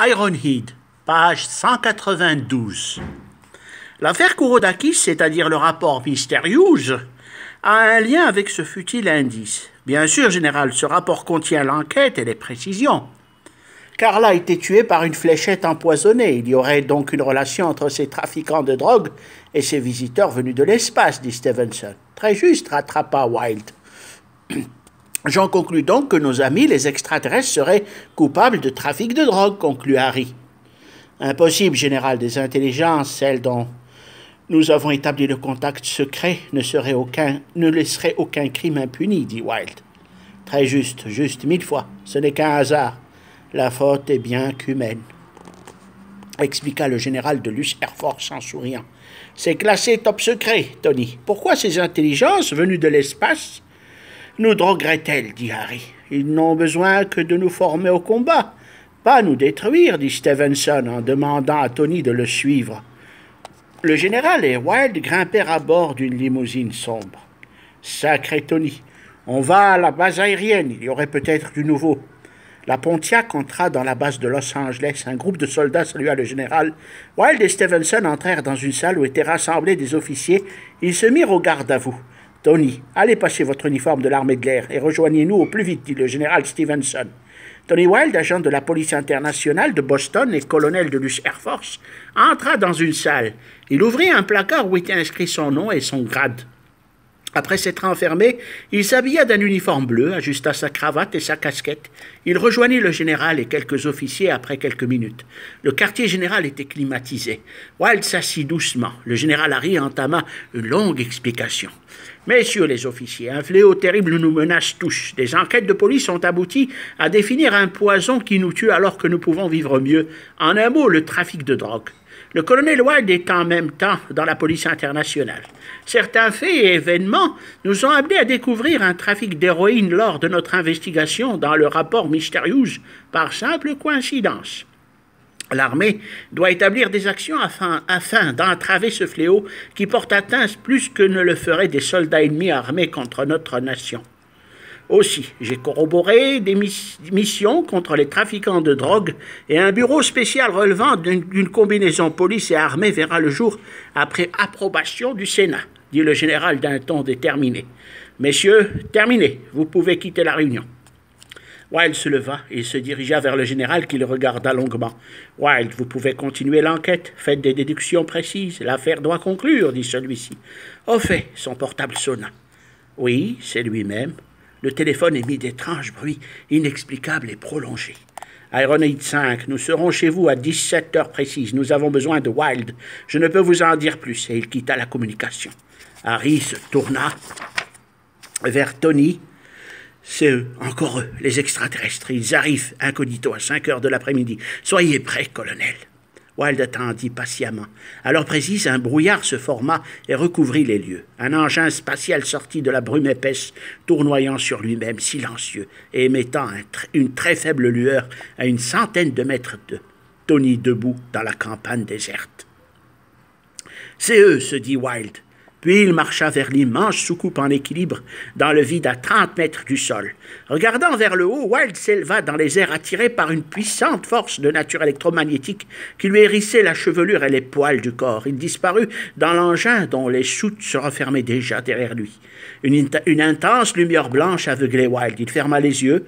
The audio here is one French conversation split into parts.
Ironhead, page 192. L'affaire Kouroudakis, c'est-à-dire le rapport Mysterious, a un lien avec ce futile indice. Bien sûr, général, ce rapport contient l'enquête et les précisions. Carla a été tuée par une fléchette empoisonnée. Il y aurait donc une relation entre ces trafiquants de drogue et ces visiteurs venus de l'espace, dit Stevenson. Très juste, rattrapa Wilde. J'en conclus donc que nos amis, les extraterrestres, seraient coupables de trafic de drogue, conclut Harry. Impossible, général, des intelligences, celles dont nous avons établi le contact secret, ne laisserait aucun crime impuni, dit Wilde. Très juste, juste 1000 fois. Ce n'est qu'un hasard. La faute est bien qu'humaine, expliqua le général de l'US Air Force en souriant. C'est classé top secret, Tony. Pourquoi ces intelligences venues de l'espace nous drogueraient-elles, dit Harry. Ils n'ont besoin que de nous former au combat, pas nous détruire, dit Stevenson en demandant à Tony de le suivre. Le général et Wilde grimpèrent à bord d'une limousine sombre. Sacré Tony, on va à la base aérienne, il y aurait peut-être du nouveau. La Pontiac entra dans la base de Los Angeles. Un groupe de soldats salua le général. Wilde et Stevenson entrèrent dans une salle où étaient rassemblés des officiers. Ils se mirent au garde à vous. Tony, allez passer votre uniforme de l'armée de l'air et rejoignez-nous au plus vite, dit le général Stevenson. Tony Wilde, agent de la police internationale de Boston et colonel de l'US Air Force, entra dans une salle. Il ouvrit un placard où était inscrit son nom et son grade. Après s'être enfermé, il s'habilla d'un uniforme bleu, ajusta sa cravate et sa casquette. Il rejoignit le général et quelques officiers après quelques minutes. Le quartier général était climatisé. Wilde s'assit doucement. Le général Harry entama une longue explication. « Messieurs les officiers, un fléau terrible nous menace tous. Des enquêtes de police ont abouti à définir un poison qui nous tue alors que nous pouvons vivre mieux. En un mot, le trafic de drogue. Le colonel Wilde est en même temps dans la police internationale. Certains faits et événements nous ont amenés à découvrir un trafic d'héroïne lors de notre investigation dans le rapport Mysterious par simple coïncidence. L'armée doit établir des actions afin d'entraver ce fléau qui porte atteinte plus que ne le feraient des soldats ennemis armés contre notre nation. Aussi, j'ai corroboré des missions contre les trafiquants de drogue et un bureau spécial relevant d'une combinaison police et armée verra le jour après approbation du Sénat, dit le général d'un ton déterminé. Messieurs, terminez, vous pouvez quitter la réunion. Wilde se leva et se dirigea vers le général qui le regarda longuement. « Wilde, vous pouvez continuer l'enquête. Faites des déductions précises. L'affaire doit conclure, dit celui-ci. Au fait, son portable sonna. Oui, c'est lui-même. Le téléphone émit d'étranges bruits inexplicables et prolongés. Ironhead 5, nous serons chez vous à 17 heures précises. Nous avons besoin de Wilde. Je ne peux vous en dire plus. » Et il quitta la communication. Harry se tourna vers Tony. C'est eux, encore eux, les extraterrestres. Ils arrivent incognito à 5 heures de l'après-midi. Soyez prêts, colonel. Wilde attendit patiemment. À l'heure précise, un brouillard se forma et recouvrit les lieux. Un engin spatial sortit de la brume épaisse, tournoyant sur lui-même, silencieux, et émettant une très faible lueur à une centaine de mètres de Tony debout dans la campagne déserte. « C'est eux, se dit Wilde. » Puis il marcha vers l'immense soucoupe en équilibre dans le vide à 30 mètres du sol. Regardant vers le haut, Wilde s'éleva dans les airs attiré par une puissante force de nature électromagnétique qui lui hérissait la chevelure et les poils du corps. Il disparut dans l'engin dont les soutes se refermaient déjà derrière lui. Une intense lumière blanche aveuglait Wilde. Il ferma les yeux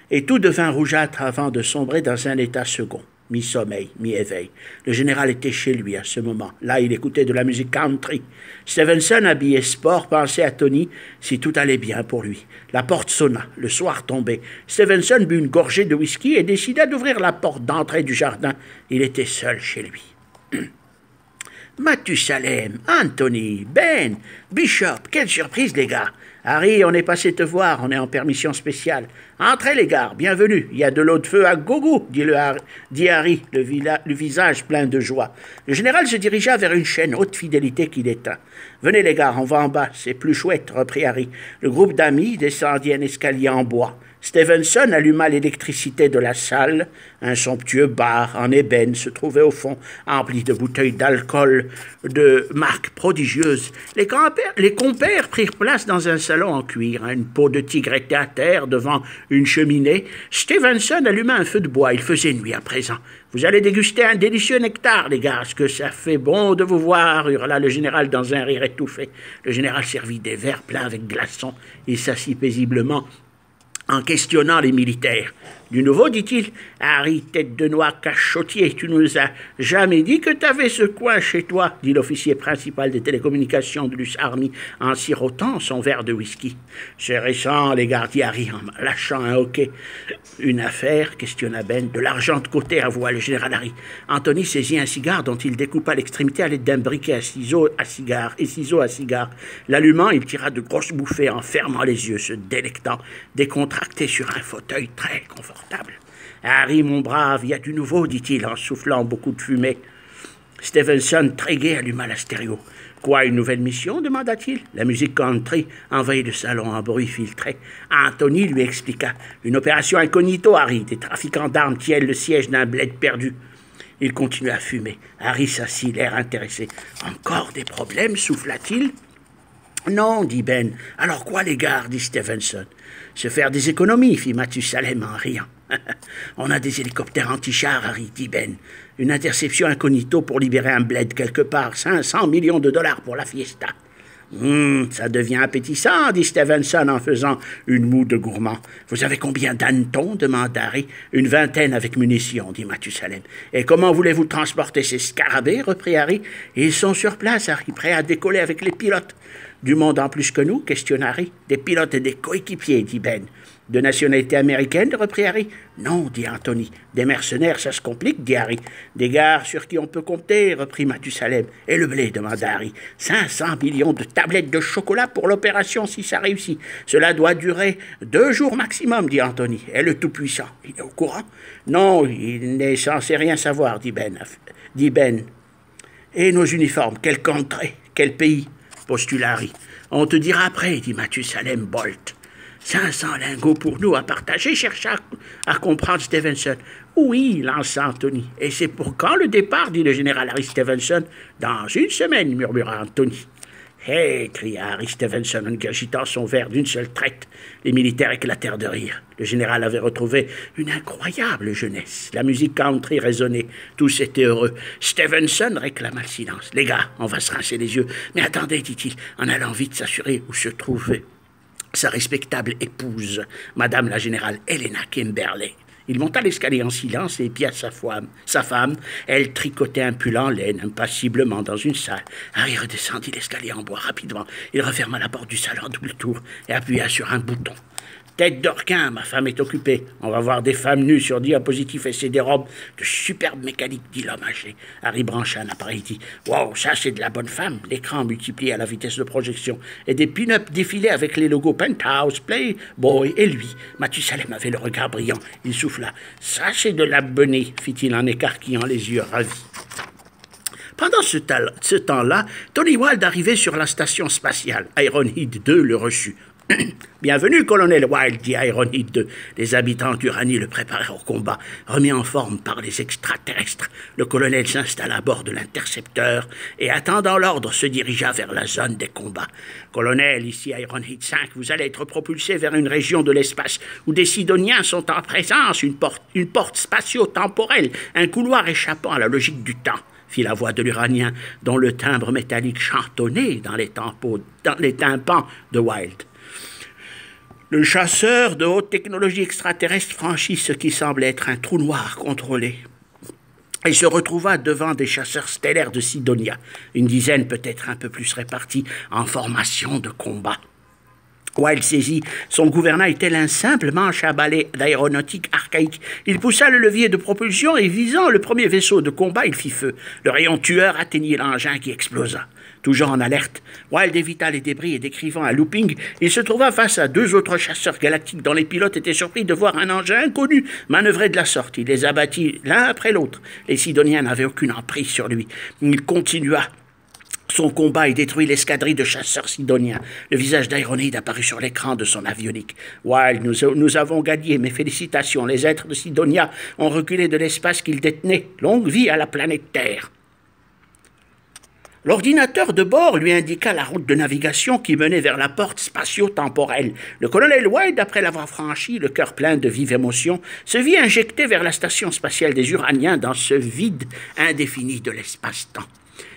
et tout devint rougeâtre avant de sombrer dans un état second. Mi-sommeil, mi-éveil. Le général était chez lui à ce moment. Là, il écoutait de la musique country. Stevenson, habillé sport, pensait à Tony si tout allait bien pour lui. La porte sonna. Le soir tombait. Stevenson but une gorgée de whisky et décida d'ouvrir la porte d'entrée du jardin. Il était seul chez lui. Mathusalem, Anthony, Ben, Bishop, quelle surprise, les gars! Harry, on est passé te voir, on est en permission spéciale. Entrez, les gars, bienvenue. Il y a de l'eau de feu à gogo, dit Harry, le visage plein de joie. Le général se dirigea vers une chaîne haute fidélité qu'il éteint. Venez, les gars, on va en bas, c'est plus chouette, reprit Harry. Le groupe d'amis descendit un escalier en bois. Stevenson alluma l'électricité de la salle. Un somptueux bar en ébène se trouvait au fond, empli de bouteilles d'alcool de marque prodigieuse. Les compères prirent place dans un salon en cuir. Une peau de tigre était à terre devant une cheminée. Stevenson alluma un feu de bois. Il faisait nuit à présent. « Vous allez déguster un délicieux nectar, les gars, ce que ça fait bon de vous voir !» hurla le général dans un rire étouffé. Le général servit des verres pleins avec glaçons. Il s'assit paisiblement en questionnant les militaires. « Du nouveau, dit-il, Harry, tête de noix cachotier, tu nous as jamais dit que t'avais ce coin chez toi, dit l'officier principal des télécommunications de l'US Army en sirotant son verre de whisky. C'est récent, les gars, dit Harry en lâchant un hoquet. Une affaire, questionna Ben. De l'argent de côté, avoua le général Harry. Anthony saisit un cigare dont il découpa l'extrémité à l'aide d'un briquet à ciseaux à cigare. L'allumant, il tira de grosses bouffées en fermant les yeux, se délectant, décontracté sur un fauteuil très confortable. Harry, mon brave, il y a du nouveau, dit-il en soufflant beaucoup de fumée. Stevenson, très gai, alluma la stéréo. Quoi, une nouvelle mission demanda-t-il. La musique country envahit le salon en bruit filtré. Anthony lui expliqua. Une opération incognito, Harry. Des trafiquants d'armes tiennent le siège d'un bled perdu. Il continua à fumer. Harry s'assit, l'air intéressé. Encore des problèmes, souffla-t-il. Non, dit Ben. Alors quoi, les gars, dit Stevenson. Se faire des économies, fit Mathusalem en riant. On a des hélicoptères anti-chars, Harry, dit Ben. Une interception incognito pour libérer un bled quelque part. 500 millions de dollars pour la fiesta. Ça devient appétissant, dit Stevenson en faisant une moue de gourmand. Vous avez combien d'hannetons demanda Harry. Une vingtaine avec munitions, dit Mathusalem. Et comment voulez-vous transporter ces scarabées reprit Harry. Ils sont sur place, Harry, prêts à décoller avec les pilotes. Du monde en plus que nous, questionna Harry. Des pilotes et des coéquipiers, dit Ben. De nationalité américaine, reprit Harry. Non, dit Anthony. Des mercenaires, ça se complique, dit Harry. Des gars sur qui on peut compter, reprit Mathusalem. Et le blé, demanda Harry. 500 millions de tablettes de chocolat pour l'opération si ça réussit. Cela doit durer 2 jours maximum, dit Anthony. Et le Tout-Puissant, il est au courant? Non, il n'est censé rien savoir, dit Ben. Et nos uniformes, quel contrée, quel pays? Postula Harry. On te dira après, dit Mathusalem Bolt. 500 lingots pour nous à partager, chercha à comprendre Stevenson. Oui, lança Anthony. Et c'est pour quand le départ, dit le général Harry Stevenson. Dans 1 semaine, murmura Anthony. Hé, cria Harry Stevenson en agitant son verre d'une seule traite. Les militaires éclatèrent de rire. Le général avait retrouvé une incroyable jeunesse. La musique country résonnait. Tous étaient heureux. Stevenson réclama le silence. Les gars, on va se rincer les yeux. Mais attendez, dit-il, en allant vite s'assurer où se trouvait sa respectable épouse, Madame la générale Helena Kimberley. Il monta l'escalier en silence et épia sa femme. Elle tricotait un pull en laine impassiblement dans une salle. Harry redescendit l'escalier en bois rapidement. Il referma la porte du salon à double tour et appuya sur un bouton. Tête d'Orquin, ma femme est occupée. On va voir des femmes nues sur diapositive et c'est des robes de superbe mécanique, dit l'homme âgé. Harry brancha un appareil, dit « Wow, ça c'est de la bonne femme !» L'écran multiplié à la vitesse de projection et des pin-up défilaient avec les logos Penthouse, Playboy et lui. Mathusalem avait le regard brillant. Il souffla. « Ça c'est de la bonne, fit-il en écarquillant les yeux ravis. Pendant ce temps-là, Tony Wilde arrivait sur la station spatiale. Ironhide 2 le reçut. « Bienvenue, colonel Wilde, dit Ironhide 2. Les habitants d'Uranie le préparèrent au combat, remis en forme par les extraterrestres. Le colonel s'installa à bord de l'intercepteur et, attendant l'ordre, se dirigea vers la zone des combats. « Colonel, ici Ironhide 5, vous allez être propulsé vers une région de l'espace où des Sidoniens sont en présence, une porte spatio-temporelle, un couloir échappant à la logique du temps. » fit la voix de l'Uranien, dont le timbre métallique chantonnait dans les tympans de Wilde. Le chasseur de haute technologie extraterrestre franchit ce qui semblait être un trou noir contrôlé et se retrouva devant des chasseurs stellaires de Sidonia, une dizaine peut-être un peu plus répartis en formation de combat. Wilde saisit son gouvernail tel un simple manche à balai d'aéronautique archaïque. Il poussa le levier de propulsion et, visant le premier vaisseau de combat, il fit feu. Le rayon tueur atteignit l'engin qui explosa. Toujours en alerte, Wilde évita les débris et décrivant un looping, il se trouva face à 2 autres chasseurs galactiques dont les pilotes étaient surpris de voir un engin inconnu manœuvrer de la sorte. Il les abattit l'un après l'autre. Les Sidoniens n'avaient aucune emprise sur lui. Il continua Son combat y détruit l'escadrille de chasseurs sidoniens. Le visage d'Ironide apparut sur l'écran de son avionique. Wild, nous avons gagné, mes félicitations. Les êtres de Sidonia ont reculé de l'espace qu'ils détenaient. Longue vie à la planète Terre. L'ordinateur de bord lui indiqua la route de navigation qui menait vers la porte spatio-temporelle. Le colonel Wild, après l'avoir franchi, le cœur plein de vive émotion, se vit injecté vers la station spatiale des Uraniens dans ce vide indéfini de l'espace-temps.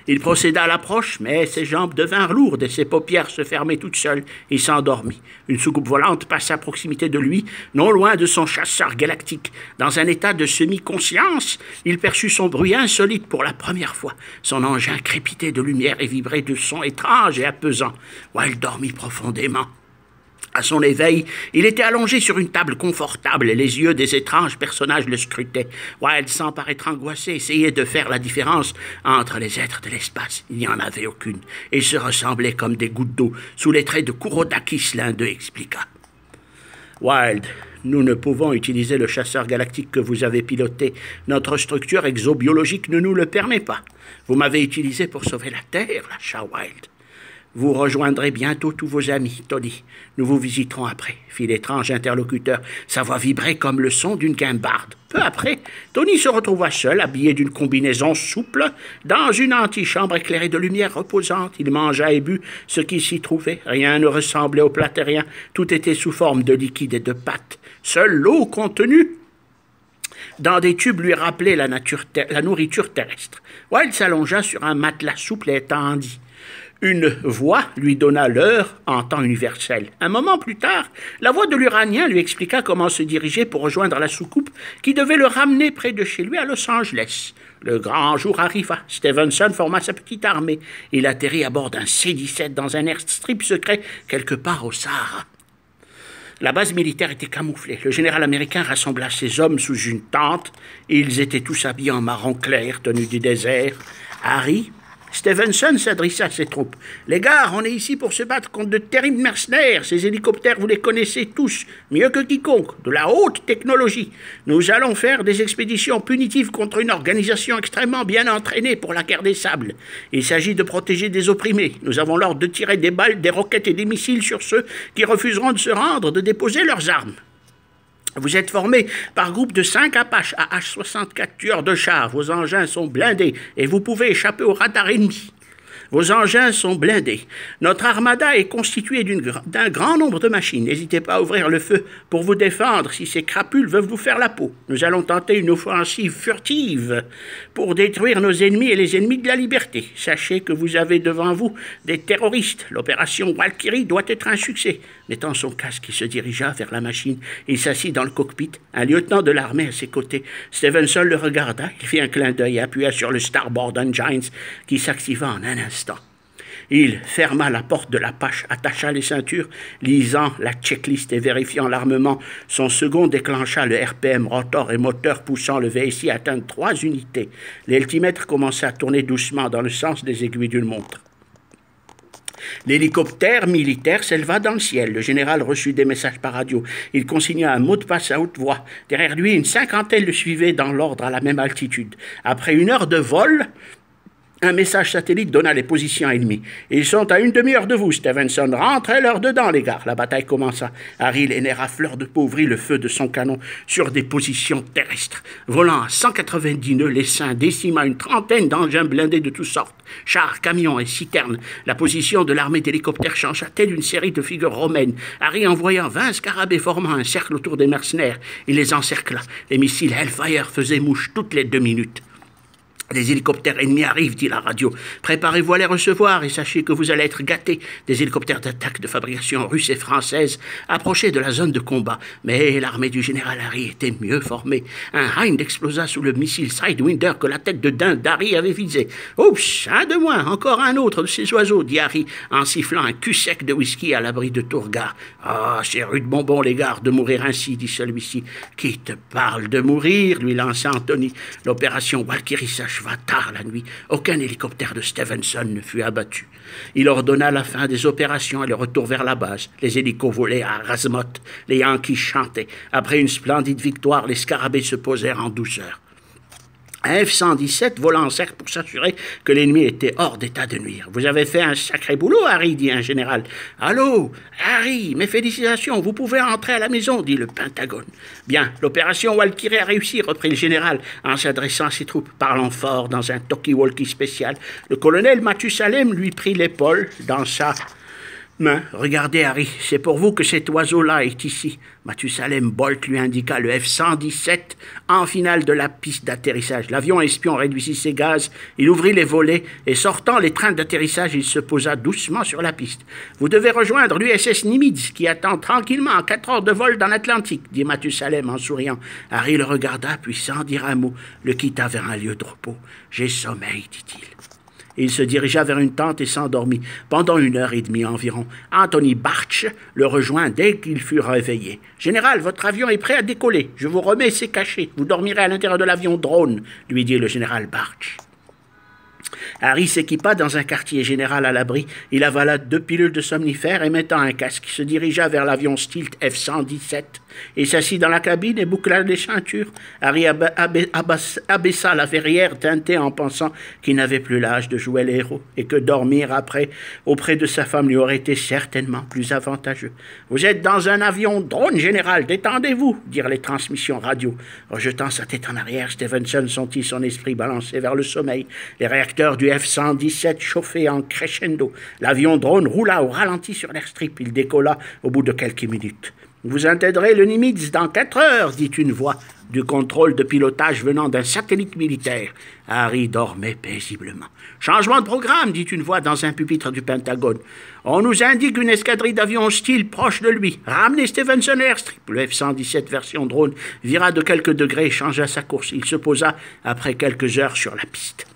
Il procéda à l'approche, mais ses jambes devinrent lourdes et ses paupières se fermaient toutes seules. Il s'endormit. Une soucoupe volante passa à proximité de lui, non loin de son chasseur galactique. Dans un état de semi-conscience, il perçut son bruit insolite pour la première fois. Son engin crépitait de lumière et vibrait de sons étranges et apaisants. Wild dormit profondément. À son éveil, il était allongé sur une table confortable et les yeux des étranges personnages le scrutaient. Wild, sans paraître angoissé, essayait de faire la différence entre les êtres de l'espace. Il n'y en avait aucune. Ils se ressemblaient comme des gouttes d'eau. Sous les traits de Kurodakis, l'un d'eux expliqua. « Wild, nous ne pouvons utiliser le chasseur galactique que vous avez piloté. Notre structure exobiologique ne nous le permet pas. Vous m'avez utilisé pour sauver la Terre, lâcha Wild. Vous rejoindrez bientôt tous vos amis, Tony. Nous vous visiterons après, fit l'étrange interlocuteur. Sa voix vibrait comme le son d'une guimbarde. Peu après, Tony se retrouva seul, habillé d'une combinaison souple, dans une antichambre éclairée de lumière reposante. Il mangea et but ce qui s'y trouvait. Rien ne ressemblait au plat terrien. Tout était sous forme de liquide et de pâte. Seule l'eau contenue dans des tubes lui rappelait la nourriture terrestre. Wild s'allongea sur un matelas souple et étendu. Une voix lui donna l'heure en temps universel. Un moment plus tard, la voix de l'Uranien lui expliqua comment se diriger pour rejoindre la soucoupe qui devait le ramener près de chez lui à Los Angeles. Le grand jour arriva. Stevenson forma sa petite armée. Il atterrit à bord d'un C-17 dans un airstrip secret quelque part au Sahara. La base militaire était camouflée. Le général américain rassembla ses hommes sous une tente. Ils étaient tous habillés en marron clair, tenus du désert. Harry, Stevenson s'adressa à ses troupes. « Les gars, on est ici pour se battre contre de terribles mercenaires. Ces hélicoptères, vous les connaissez tous, mieux que quiconque, de la haute technologie. Nous allons faire des expéditions punitives contre une organisation extrêmement bien entraînée pour la guerre des sables. Il s'agit de protéger des opprimés. Nous avons l'ordre de tirer des balles, des roquettes et des missiles sur ceux qui refuseront de se rendre, de déposer leurs armes. Vous êtes formés par groupe de 5 Apaches à H-64 tueurs de chars. Vos engins sont blindés et vous pouvez échapper au radar ennemi. Vos engins sont blindés. Notre armada est constituée d'un grand nombre de machines. N'hésitez pas à ouvrir le feu pour vous défendre si ces crapules veulent vous faire la peau. Nous allons tenter une offensive furtive pour détruire nos ennemis et les ennemis de la liberté. Sachez que vous avez devant vous des terroristes. L'opération Valkyrie doit être un succès. Mettant son casque, il se dirigea vers la machine. Il s'assit dans le cockpit. Un lieutenant de l'armée à ses côtés. Stevenson le regarda. Il fit un clin d'œil et appuya sur le Starboard Engines qui s'activa en un instant. Il ferma la porte de l'Apache, attacha les ceintures, lisant la checklist et vérifiant l'armement. Son second déclencha le RPM, rotor et moteur poussant le VSI à atteindre 3 unités. L'altimètre commença à tourner doucement dans le sens des aiguilles d'une montre. L'hélicoptère militaire s'éleva dans le ciel. Le général reçut des messages par radio. Il consigna un mot de passe à haute voix. Derrière lui, une cinquantaine le suivait dans l'ordre à la même altitude. Après 1 heure de vol, un message satellite donna les positions ennemies. « Ils sont à 1 demi-heure de vous, Stevenson. Rentrez-leur dedans, les gars. » La bataille commença. Harry, les nerfs à fleur de peau, ouvrit le feu de son canon sur des positions terrestres. Volant à 190 nœuds, l'essaim décima une trentaine d'engins blindés de toutes sortes. Chars, camions et citernes. La position de l'armée d'hélicoptères changea telle une série de figures romaines. Harry envoya 20 scarabées formant un cercle autour des mercenaires. Il les encercla. Les missiles Hellfire faisaient mouche toutes les 2 minutes. « Des hélicoptères ennemis arrivent, dit la radio. Préparez-vous à les recevoir et sachez que vous allez être gâtés. » Des hélicoptères d'attaque de fabrication russe et française approchaient de la zone de combat. Mais l'armée du général Harry était mieux formée. Un Hind explosa sous le missile Sidewinder que la tête de dinde d'Harry avait visé. « Oups, un de moins, encore un autre de ces oiseaux, dit Harry, en sifflant un cul sec de whisky à l'abri de Tourgar. « Ah, c'est rude bonbon, les gars, de mourir ainsi, dit celui-ci. « Qui te parle de mourir, lui lança Anthony. L'opération Valkyrie s'acheva tard la nuit. Aucun hélicoptère de Stevenson ne fut abattu. Il ordonna la fin des opérations et le retour vers la base. Les hélicos volaient à ras-motte. Les Yankees chantaient. Après une splendide victoire, les scarabées se posèrent en douceur. Un F-117 vola en cercle pour s'assurer que l'ennemi était hors d'état de nuire. « Vous avez fait un sacré boulot, Harry, dit un général. « Allô, Harry, mes félicitations, vous pouvez entrer à la maison, dit le Pentagone. « Bien, l'opération Valkyrie a réussi, reprit le général en s'adressant à ses troupes, parlant fort dans un talkie-walkie spécial. Le colonel Mathusalem lui prit l'épaule dans sa main. « Regardez, Harry, c'est pour vous que cet oiseau-là est ici. » Mathusalem Bolt lui indiqua le F-117 en finale de la piste d'atterrissage. L'avion espion réduisit ses gaz, il ouvrit les volets et sortant les trains d'atterrissage, il se posa doucement sur la piste. « Vous devez rejoindre l'USS Nimitz qui attend tranquillement à 4 heures de vol dans l'Atlantique, » dit Mathusalem en souriant. Harry le regarda, puis sans dire un mot, le quitta vers un lieu de repos. « J'ai sommeil, dit-il. » Il se dirigea vers une tente et s'endormit. Pendant 1h30 environ, Anthony Barch le rejoint dès qu'il fut réveillé. « Général, votre avion est prêt à décoller. Je vous remets ses cachets. Vous dormirez à l'intérieur de l'avion drone, » lui dit le général Barch. Harry s'équipa dans un quartier général à l'abri. Il avala 2 pilules de somnifères et mettant un casque, se dirigea vers l'avion Stilt F-117. Il s'assit dans la cabine et boucla les ceintures. Harry abaissa la verrière teintée en pensant qu'il n'avait plus l'âge de jouer les héros et que dormir après auprès de sa femme lui aurait été certainement plus avantageux. « Vous êtes dans un avion drone, général, détendez-vous » dirent les transmissions radio. Rejetant sa tête en arrière, Stevenson sentit son esprit balancer vers le sommeil. Les réacteurs du F-117 chauffaient en crescendo. L'avion drone roula au ralenti sur l'airstrip. Il décolla au bout de quelques minutes. « Vous intégrerez le Nimitz dans 4 heures, dit une voix du contrôle de pilotage venant d'un satellite militaire. Harry dormait paisiblement. « Changement de programme, dit une voix dans un pupitre du Pentagone. On nous indique une escadrille d'avions hostiles proche de lui. Ramenez Stevenson à l'airstrip. » Le F-117 version drone vira de quelques degrés et changea sa course. Il se posa après quelques heures sur la piste.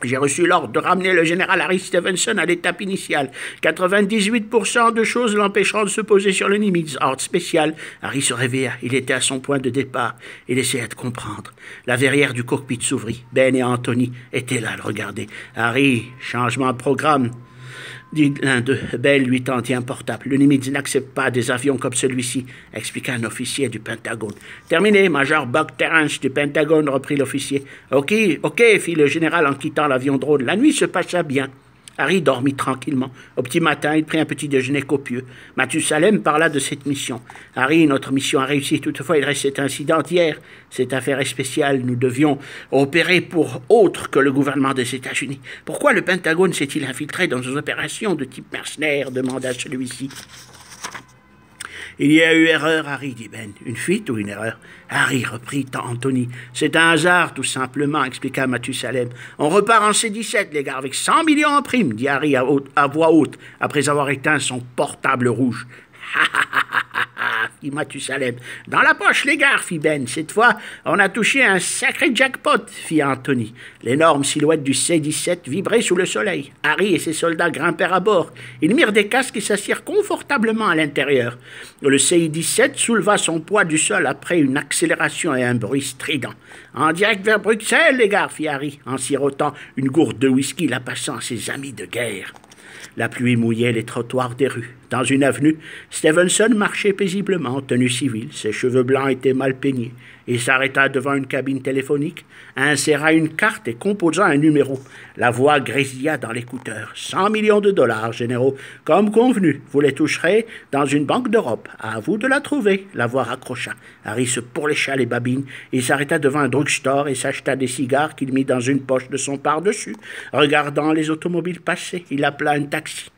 J'ai reçu l'ordre de ramener le général Harry Stevenson à l'étape initiale. 98% de choses l'empêcheront de se poser sur le Nimitz. Ordre spécial. Harry se réveilla. Il était à son point de départ. Il essayait de comprendre. La verrière du cockpit s'ouvrit. Ben et Anthony étaient là à le regarder. « Harry, changement de programme. » dit l'un d'eux. Ben lui tendit un portable. « Le Nimitz n'accepte pas des avions comme celui-ci, » expliqua un officier du Pentagone. « Terminé, Major Buck Terrence du Pentagone, » reprit l'officier. « Ok, fit le général en quittant l'avion drone. La nuit se passa bien. » Harry dormit tranquillement. Au petit matin, il prit un petit déjeuner copieux. Mathusalem parla de cette mission. « Harry, notre mission a réussi. Toutefois, il reste cet incident d'hier. Cette affaire est spéciale. Nous devions opérer pour autre que le gouvernement des États-Unis. Pourquoi le Pentagone s'est-il infiltré dans nos opérations de type mercenaire ?» demanda celui-ci. « Il y a eu erreur, Harry, dit Ben. Une fuite ou une erreur ?» Harry, reprit Anthony. « C'est un hasard, tout simplement, expliqua Mathusalem. On repart en C-17, les gars, avec 100 millions en prime, dit Harry à voix haute, après avoir éteint son portable rouge. « Ha ha ha ha ha, fit Mathusalem. « Dans la poche, les gars, fit Ben. Cette fois, on a touché un sacré jackpot, fit Anthony. L'énorme silhouette du C-17 vibrait sous le soleil. Harry et ses soldats grimpèrent à bord. Ils mirent des casques et s'assirent confortablement à l'intérieur. Le C-17 souleva son poids du sol après une accélération et un bruit strident. « En direct vers Bruxelles, les gars, fit Harry, en sirotant une gourde de whisky la passant à ses amis de guerre. La pluie mouillait les trottoirs des rues. Dans une avenue, Stevenson marchait paisiblement en tenue civile. Ses cheveux blancs étaient mal peignés. Il s'arrêta devant une cabine téléphonique, inséra une carte et composa un numéro. La voix grésilla dans l'écouteur. « 100 millions de dollars, généraux. Comme convenu, vous les toucherez dans une banque d'Europe. À vous de la trouver. » La voix raccrocha. Harry se pourlécha les babines. Il s'arrêta devant un drugstore et s'acheta des cigares qu'il mit dans une poche de son pardessus. Regardant les automobiles passer, il appela un taxi.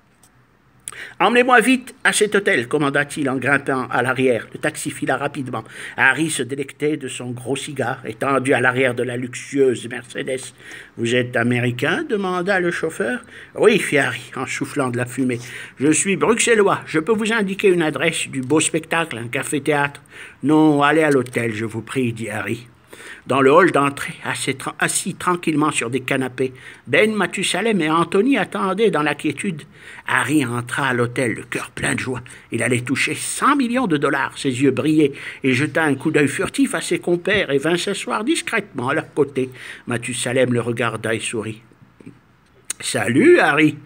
« Emmenez-moi vite à cet hôtel, » commanda-t-il en grimpant à l'arrière. Le taxi fila rapidement. Harry se délectait de son gros cigare, étendu à l'arrière de la luxueuse Mercedes. « Vous êtes américain ?» demanda le chauffeur. « Oui, » fit Harry, en soufflant de la fumée. « Je suis bruxellois. Je peux vous indiquer une adresse du beau spectacle, un café-théâtre. »« Non, allez à l'hôtel, je vous prie, » dit Harry. Dans le hall d'entrée, assis tranquillement sur des canapés, Ben, Mathusalem et Anthony attendaient dans la quiétude. Harry entra à l'hôtel, le cœur plein de joie. Il allait toucher 100 millions de dollars. Ses yeux brillaient et jeta un coup d'œil furtif à ses compères et vint s'asseoir discrètement à leur côté. Mathusalem le regarda et sourit. « Salut, Harry.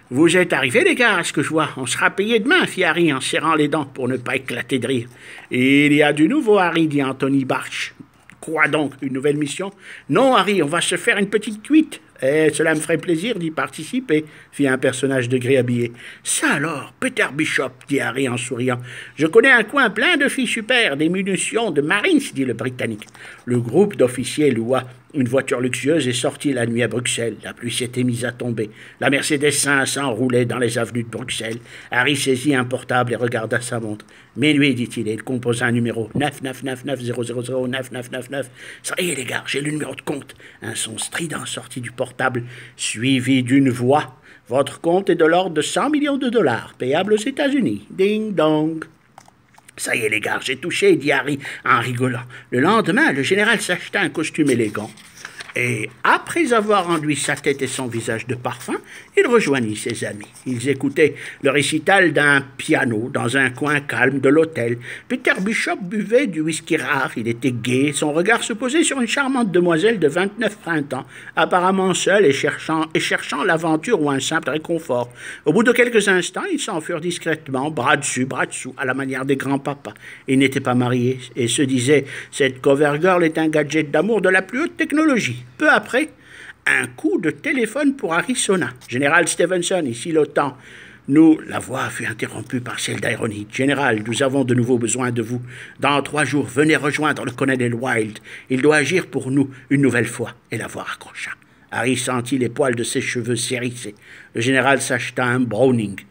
Vous êtes arrivés, les gars, à ce que je vois. On sera payé demain, fit Harry en serrant les dents pour ne pas éclater de rire. « Il y a du nouveau, Harry, dit Anthony Barch. » Quoi donc, une nouvelle mission? Non, Harry, on va se faire une petite cuite. Eh, cela me ferait plaisir d'y participer, fit un personnage de gris habillé. Ça alors, Peter Bishop, dit Harry en souriant. Je connais un coin plein de filles super, des munitions de Marines, dit le Britannique. Le groupe d'officiers loua une voiture luxueuse et sortit la nuit à Bruxelles. La pluie s'était mise à tomber. La Mercedes 500 roulait dans les avenues de Bruxelles. Harry saisit un portable et regarda sa montre. Minuit, dit-il, et il composa un numéro 999900999. Ça y est, les gars, j'ai le numéro de compte. Un son strident sortit du portable, suivi d'une voix. Votre compte est de l'ordre de 100 millions de dollars, payable aux États-Unis. Ding dong. Ça y est, les gars, j'ai touché, dit Harry en rigolant. Le lendemain, le général s'acheta un costume élégant. Et après avoir enduit sa tête et son visage de parfum, il rejoignit ses amis. Ils écoutaient le récital d'un piano dans un coin calme de l'hôtel. Peter Bishop buvait du whisky rare, il était gai, son regard se posait sur une charmante demoiselle de 29 printemps, apparemment seule et cherchant l'aventure ou un simple réconfort. Au bout de quelques instants, ils s'enfuirent discrètement, bras dessus, bras dessous, à la manière des grands-papas. Ils n'étaient pas mariés et se disaient « Cette cover girl est un gadget d'amour de la plus haute technologie ». Peu après, un coup de téléphone pour Harry sonna. « Général Stevenson, ici l'OTAN. » La voix fut interrompue par celle d'Ironide. « Général, nous avons de nouveau besoin de vous. Dans 3 jours, venez rejoindre le colonel Wilde. Il doit agir pour nous une nouvelle fois. » Et la voix raccrocha. Harry sentit les poils de ses cheveux s'hérisser. Le général s'acheta un Browning.